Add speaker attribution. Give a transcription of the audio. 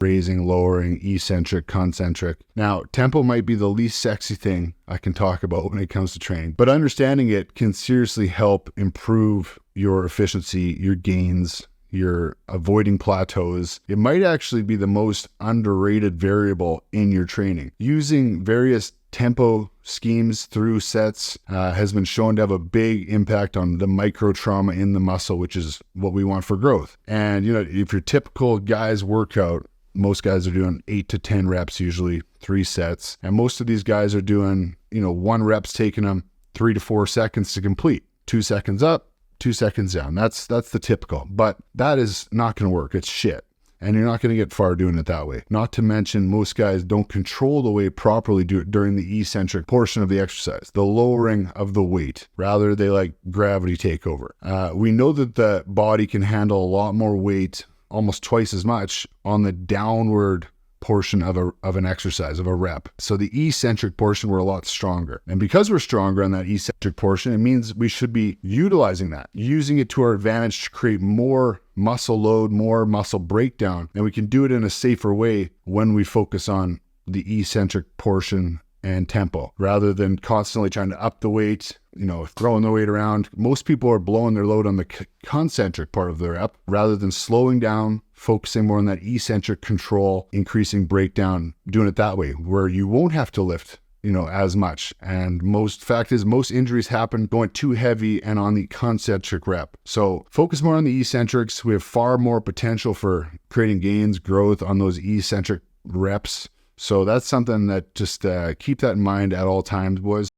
Speaker 1: raising, lowering, eccentric, concentric. Now, tempo might be the least sexy thing I can talk about when it comes to training, but understanding it can seriously help improve your efficiency, your gains, your avoiding plateaus. It might actually be the most underrated variable in your training. Using various tempo schemes through sets has been shown to have a big impact on the micro trauma in the muscle, which is what we want for growth. And if your typical guy's workout, most guys are doing 8 to 10 reps, usually 3 sets. And most of these guys are doing, 1 rep's taking them 3 to 4 seconds to complete. 2 seconds up, 2 seconds down. That's the typical, but that is not going to work. It's shit. And you're not going to get far doing it that way. Not to mention, most guys don't control the weight properly during the eccentric portion of the exercise, the lowering of the weight. Rather, they like gravity takeover. We know that the body can handle a lot more weight, almost twice as much, on the downward portion of an exercise, of a rep. So the eccentric portion, we're a lot stronger. And because we're stronger on that eccentric portion, it means we should be utilizing that, using it to our advantage to create more muscle load, more muscle breakdown. And we can do it in a safer way when we focus on the eccentric portion and tempo, rather than constantly trying to up the weight, throwing the weight around. Most people are blowing their load on the concentric part of the rep, rather than slowing down, focusing more on that eccentric control, increasing breakdown, doing it that way, where you won't have to lift, as much. And most injuries happen going too heavy and on the concentric rep. So focus more on the eccentrics. We have far more potential for creating gains, growth on those eccentric reps. So that's something that just keep that in mind at all times, boys.